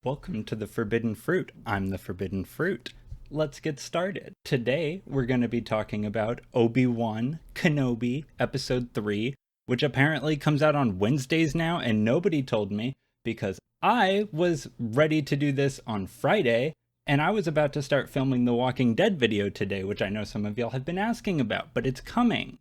Welcome to the Forbidden Fruit. I'm the Forbidden Fruit. Let's get started. Today, we're going to be talking about Obi Wan Kenobi, Episode 3, which apparently comes out on Wednesdays now, and nobody told me because I was ready to do this on Friday, and I was about to start filming the Walking Dead video today, which I know some of y'all have been asking about, but it's coming.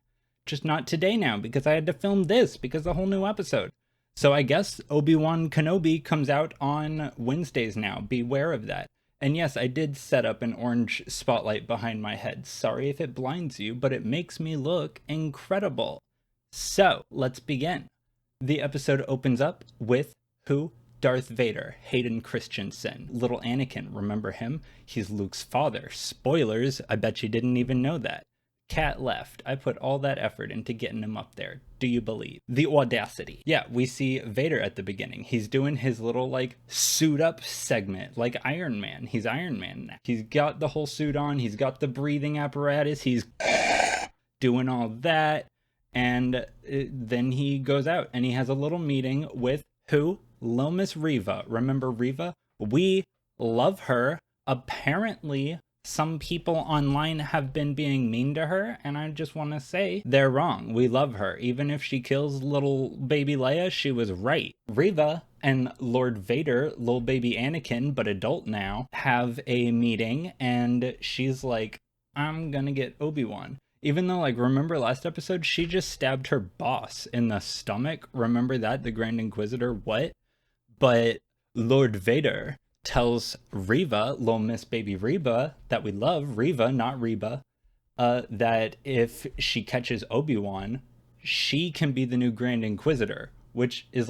Just not today now, because I had to film this, because a whole new episode. So I guess Obi Wan Kenobi comes out on Wednesdays now. Beware of that. And yes, I did set up an orange spotlight behind my head. Sorry if it blinds you, but it makes me look incredible. So, let's begin. The episode opens up with who? Darth Vader, Hayden Christensen. Little Anakin, remember him? He's Luke's father. Spoilers, I bet you didn't even know that. Cat left. I put all that effort into getting him up there. Do you believe? The audacity. Yeah, we see Vader at the beginning. He's doing his little, suit up segment, like Iron Man. He's Iron Man now. He's got the whole suit on. He's got the breathing apparatus. He's doing all that. And then he goes out and he has a little meeting with who? Lil Miss Riva. Remember Riva? We love her. Apparently, some people online have been being mean to her, and I just want to say they're wrong. We love her. Even if she kills little baby Leia, she was right. Riva and Lord Vader, little baby Anakin, but adult now, have a meeting, and she's like, I'm gonna get Obi-Wan. Even though, remember last episode, she just stabbed her boss in the stomach. Remember that? The Grand Inquisitor? What? But Lord Vader tells Riva, Lil Miss Baby Riva, that we love, Riva, not Reba, that if she catches Obi-Wan, she can be the new Grand Inquisitor, which is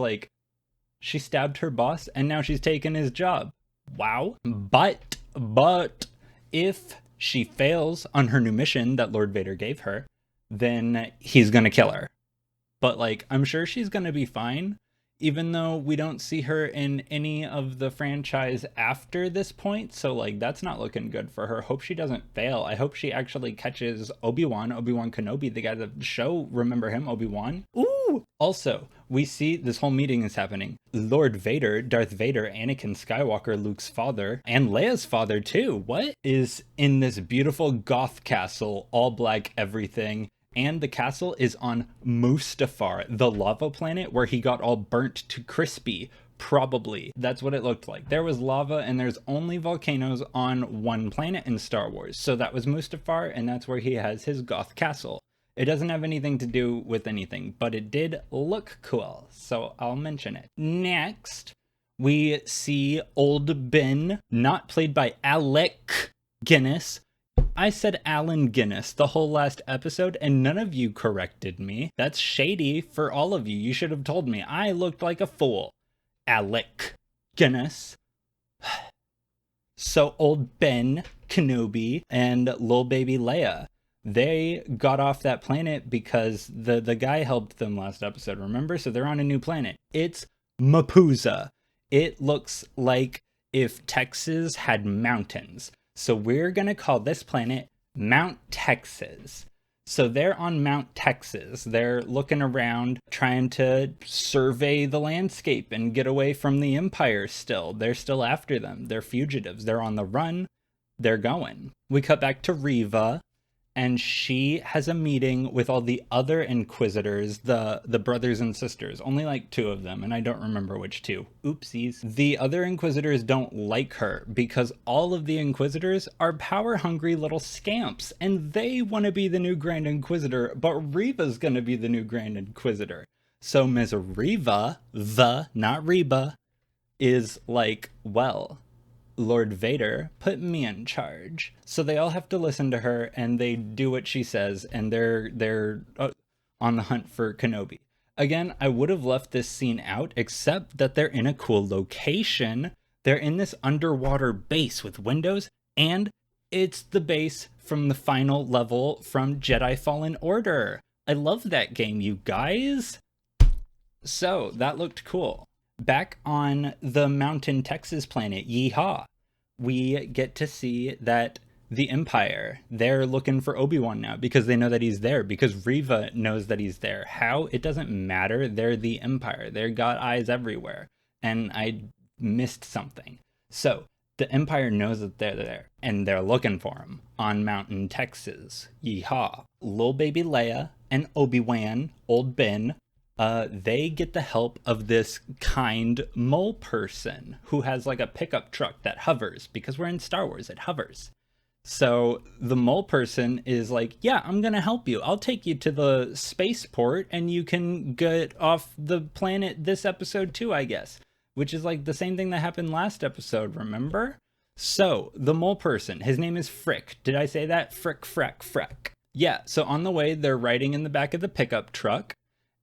she stabbed her boss and now she's taken his job. Wow. But, if she fails on her new mission that Lord Vader gave her, then he's gonna kill her. But, I'm sure she's gonna be fine. Even though we don't see her in any of the franchise after this point, so that's not looking good for her. Hope she doesn't fail. I hope she actually catches Obi-Wan Kenobi, the guy that show, remember him, Obi-Wan? Ooh! Also, we see this whole meeting is happening. Lord Vader, Darth Vader, Anakin Skywalker, Luke's father, and Leia's father too, what? Is in this beautiful goth castle, all black everything. And the castle is on Mustafar, the lava planet where he got all burnt to crispy. Probably. That's what it looked like. There was lava and there's only volcanoes on one planet in Star Wars. So that was Mustafar, and that's where he has his goth castle. It doesn't have anything to do with anything, but it did look cool, so I'll mention it. Next, we see Old Ben, not played by Alec Guinness. I said Allen Guinness the whole last episode, and none of you corrected me. That's shady for all of you. You should have told me. I looked like a fool. Alec Guinness. So Old Ben Kenobi and Lil Baby Leia, they got off that planet because the guy helped them last episode, remember? So they're on a new planet. It's Mapuza. It looks like if Texas had mountains. So we're going to call this planet Mount Texas. So they're on Mount Texas. They're looking around, trying to survey the landscape and get away from the Empire still. They're still after them. They're fugitives. They're on the run. They're going. We cut back to Riva, and she has a meeting with all the other Inquisitors, the brothers and sisters. Only two of them, and I don't remember which two. Oopsies. The other Inquisitors don't like her because all of the Inquisitors are power-hungry little scamps, and they want to be the new Grand Inquisitor, but Reva's gonna be the new Grand Inquisitor. So Ms. Riva, not Reba, is well, Lord Vader put me in charge. So they all have to listen to her, and they do what she says, and they're on the hunt for Kenobi. Again, I would have left this scene out, except that they're in a cool location. They're in this underwater base with windows, and it's the base from the final level from Jedi Fallen Order. I love that game, you guys. So that looked cool. Back on the Mountain Texas planet, Yeehaw, we get to see that the Empire, they're looking for Obi-Wan now because they know that he's there, because Riva knows that he's there. How? It doesn't matter. They're the Empire. They've got eyes everywhere. And I missed something. So the Empire knows that they're there, and they're looking for him on Mountain, Texas. Yeehaw. Lil baby Leia and Obi Wan, old Ben, they get the help of this kind mole person who has like a pickup truck that hovers, because we're in Star Wars, it hovers. So the mole person is like, yeah, I'm going to help you. I'll take you to the spaceport and you can get off the planet this episode too, I guess. Which is like the same thing that happened last episode, remember? So the mole person, his name is Frick. Did I say that? Frick, freck, freck. Yeah, so on the way, they're riding in the back of the pickup truck.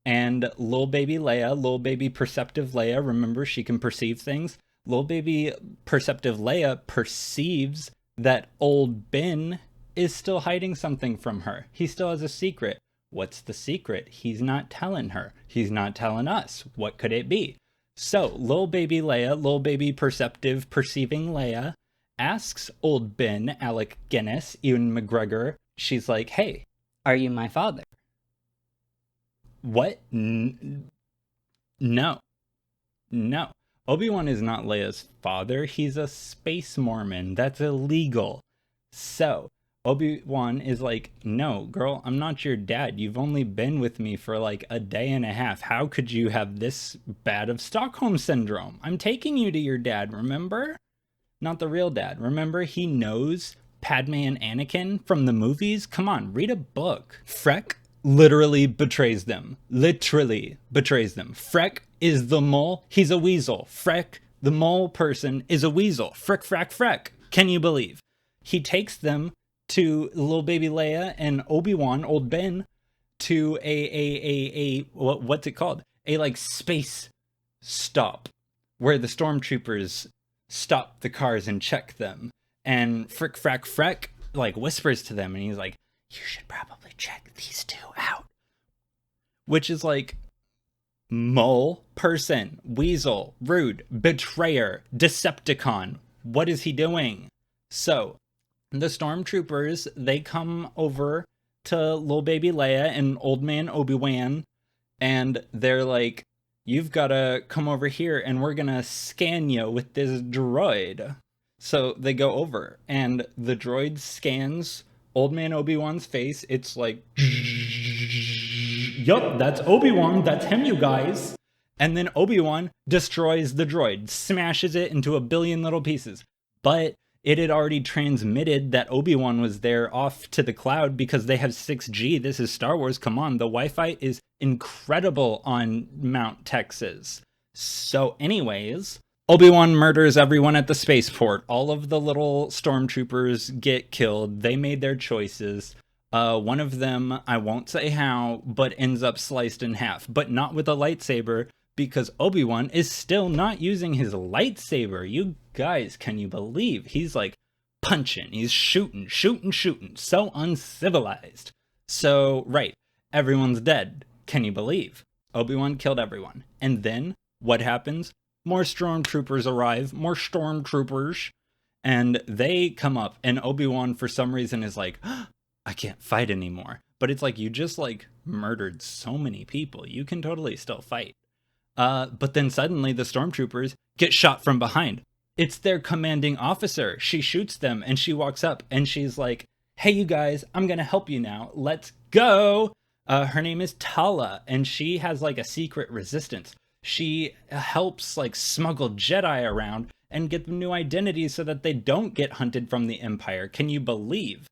And little baby Leia, little baby perceptive Leia, remember she can perceive things. Little baby perceptive Leia perceives that old Ben is still hiding something from her. He still has a secret. What's the secret? He's not telling her. He's not telling us. What could it be? So, little baby Leia, little baby perceptive, perceiving Leia, asks old Ben, Alec Guinness, Ewan McGregor, she's like, hey, are you my father? What? No. No. Obi-Wan is not Leia's father. He's a space Mormon. That's illegal. So, Obi-Wan is like, no, girl, I'm not your dad. You've only been with me for like a day and a half. How could you have this bad of Stockholm Syndrome? I'm taking you to your dad, remember? Not the real dad. Remember, he knows Padme and Anakin from the movies? Come on, read a book. Freck literally betrays them. Literally betrays them. Freck is the mole. He's a weasel. Freck, the mole person, is a weasel. Frick, frack, freck. Can you believe? He takes them to little baby Leia and Obi-Wan, old Ben, to what's it called? A like space stop where the stormtroopers stop the cars and check them. And Frick, frack, freck like whispers to them and he's like, you should probably check these two out. Which is like, mole, person, weasel, rude, betrayer, Decepticon. What is he doing? So, the stormtroopers, they come over to little baby Leia and old man Obi-Wan, and they're like, you've got to come over here and we're going to scan you with this droid. So they go over, and the droid scans old man Obi-Wan's face. It's like, yup, that's Obi-Wan, that's him, you guys. And then Obi-Wan destroys the droid, smashes it into a billion little pieces. But it had already transmitted that Obi-Wan was there off to the cloud because they have 6G. This is Star Wars. Come on. The Wi-Fi is incredible on Mount Texas. So anyways, Obi-Wan murders everyone at the spaceport. All of the little stormtroopers get killed. They made their choices. One of them, I won't say how, but ends up sliced in half. But not with a lightsaber, because Obi-Wan is still not using his lightsaber. You guys, can you believe? He's like punching, he's shooting. So uncivilized. So, right, everyone's dead. Can you believe? Obi-Wan killed everyone. And then, what happens? More stormtroopers arrive, more stormtroopers, and they come up, and Obi-Wan, for some reason, is like, oh, I can't fight anymore. But it's like, you just, like, murdered so many people. You can totally still fight. But then suddenly the stormtroopers get shot from behind. It's their commanding officer. She shoots them and she walks up and she's like, hey, you guys, I'm going to help you now. Let's go. Her name is Tala, and she has like a secret resistance. She helps like smuggle Jedi around and get them new identities so that they don't get hunted from the Empire. Can you believe?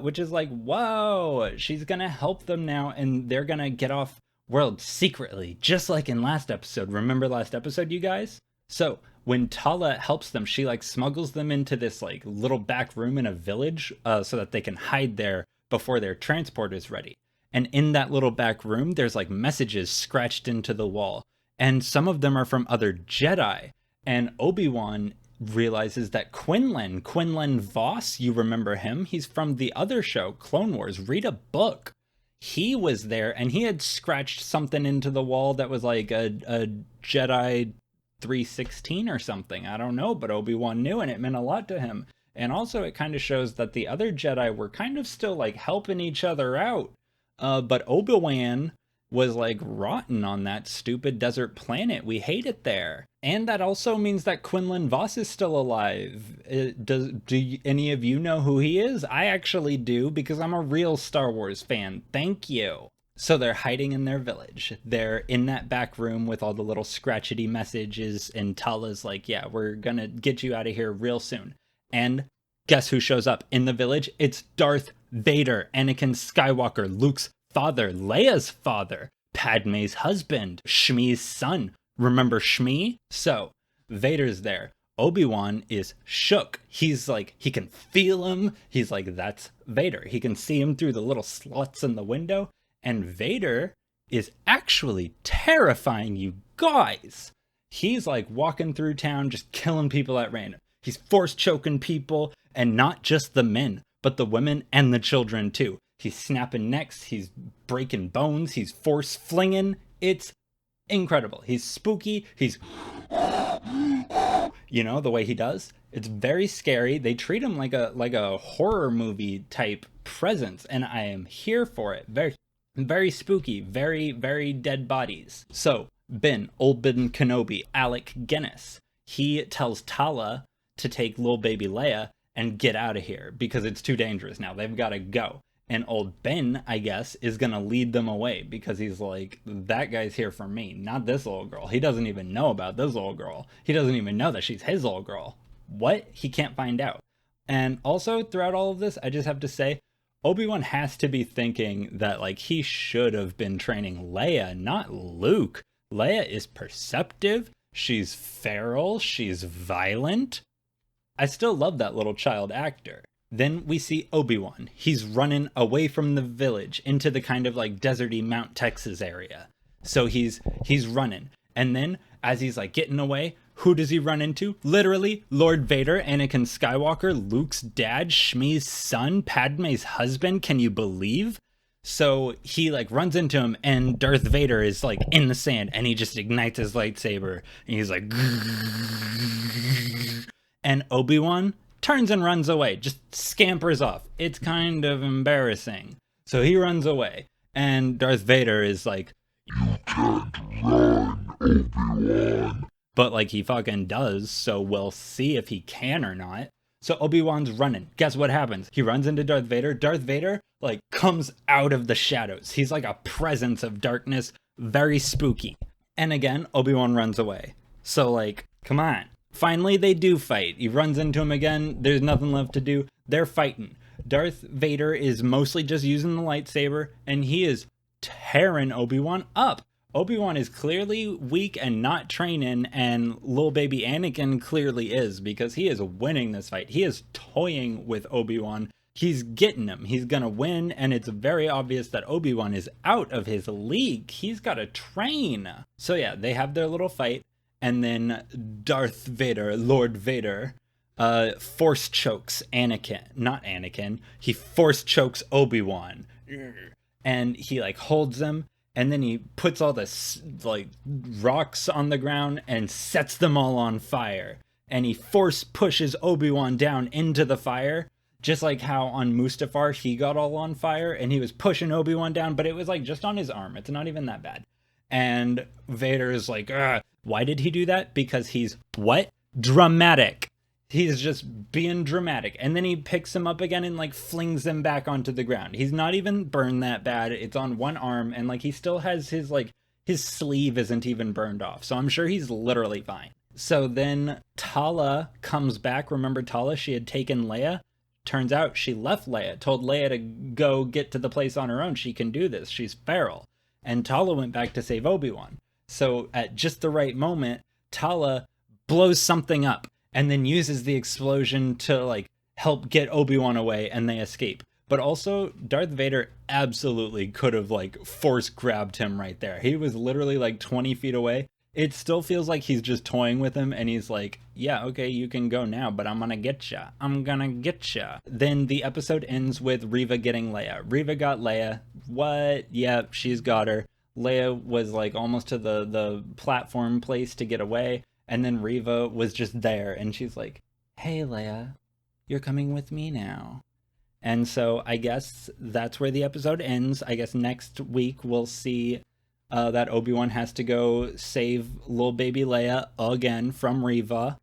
Which is like, whoa, she's going to help them now and they're going to get off world secretly, just like in last episode. Remember last episode, you guys? So when Tala helps them, she like smuggles them into this like little back room in a village so that they can hide there before their transport is ready. And in that little back room, there's like messages scratched into the wall. And some of them are from other Jedi. And Obi-Wan realizes that Quinlan Vos, you remember him? He's from the other show, Clone Wars. Read a book. He was there, and he had scratched something into the wall that was like a Jedi 316 or something. I don't know, but Obi-Wan knew, and it meant a lot to him. And also, it kind of shows that the other Jedi were kind of still like helping each other out. But Obi-Wan was like rotten on that stupid desert planet. We hate it there. And that also means that Quinlan Vos is still alive. Do any of you know who he is? I actually do, because I'm a real Star Wars fan. Thank you. So they're hiding in their village. They're in that back room with all the little scratchety messages, and Tala's like, yeah, we're gonna get you out of here real soon. And guess who shows up in the village? It's Darth Vader, Anakin Skywalker, Luke's father, Leia's father, Padme's husband, Shmi's son. Remember Shmi? So Vader's there. Obi-Wan is shook. He's like, he can feel him. He's like, that's Vader. He can see him through the little slots in the window. And Vader is actually terrifying, you guys. He's like walking through town, just killing people at random. He's force choking people, and not just the men, but the women and the children too. He's snapping necks, he's breaking bones, he's force flinging. It's incredible. He's spooky. He's, you know, the way he does. It's very scary. They treat him like a horror movie type presence, and I am here for it. Very spooky, very dead bodies. So Old Ben Kenobi, Alec Guinness, he tells Tala to take little baby Leia and get out of here because it's too dangerous now. They've got to go. And old Ben, I guess, is going to lead them away because he's like, that guy's here for me, not this little girl. He doesn't even know about this little girl. He doesn't even know that she's his little girl. What? He can't find out. And also, throughout all of this, I just have to say, Obi-Wan has to be thinking that, like, he should have been training Leia, not Luke. Leia is perceptive. She's feral. She's violent. I still love that little child actor. Then we see Obi-Wan. He's running away from the village into the kind of like deserty Mount Texas area. So he's running. And then as he's like getting away, who does he run into? Literally Lord Vader, Anakin Skywalker, Luke's dad, Shmi's son, Padme's husband. Can you believe? So he like runs into him, and Darth Vader is like in the sand, and he just ignites his lightsaber, and he's like, and Obi-Wan turns and runs away, just scampers off. It's kind of embarrassing. So he runs away, and Darth Vader is like, "You can't run, Obi-Wan." But like he fucking does, so we'll see if he can or not. So Obi-Wan's running. Guess what happens? He runs into Darth Vader. Darth Vader like comes out of the shadows. He's like a presence of darkness, very spooky. And again, Obi-Wan runs away. So like, come on. Finally, they do fight. He runs into him again. There's nothing left to do. They're fighting. Darth Vader is mostly just using the lightsaber, and he is tearing Obi-Wan up. Obi-Wan is clearly weak and not training, and little baby Anakin clearly is, because he is winning this fight. He is toying with Obi-Wan. He's getting him. He's gonna win, and it's very obvious that Obi-Wan is out of his league. He's gotta train. So yeah, they have their little fight. And then Darth Vader, Lord Vader, force chokes Anakin. Not Anakin. He force chokes Obi-Wan. And he like holds him. And then he puts all the like rocks on the ground and sets them all on fire. And he force pushes Obi-Wan down into the fire. Just like how on Mustafar he got all on fire. And he was pushing Obi-Wan down. But it was like just on his arm. It's not even that bad. And Vader is like, ugh. Why did he do that? Because he's what? Dramatic. He's just being dramatic. And then he picks him up again and like flings him back onto the ground. He's not even burned that bad. It's on one arm, and like he still has his like his sleeve isn't even burned off. So I'm sure he's literally fine. So then Tala comes back. Remember Tala? She had taken Leia. Turns out she left Leia, told Leia to go get to the place on her own. She can do this. She's feral. And Tala went back to save Obi-Wan. So at just the right moment, Tala blows something up and then uses the explosion to like help get Obi-Wan away, and they escape. But also Darth Vader absolutely could have like force grabbed him right there. He was literally like 20 feet away. It still feels like he's just toying with him, and he's like, yeah, okay, you can go now, but I'm gonna get ya. I'm gonna get ya. Then the episode ends with Riva getting Leia. Riva got Leia. What? Yep, she's got her. Leia was like almost to the platform place to get away, and then Riva was just there, and she's like, hey Leia, you're coming with me now. And so I guess that's where the episode ends. I guess next week we'll see that Obi Wan has to go save little baby Leia again from Riva.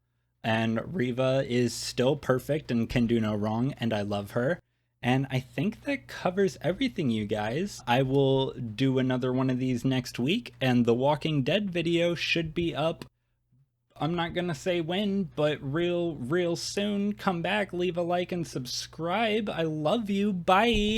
And Riva is still perfect and can do no wrong, and I love her. And I think that covers everything, you guys. I will do another one of these next week, and the Walking Dead video should be up. I'm not gonna say when, but real soon. Come back, leave a like, and subscribe. I love you. Bye.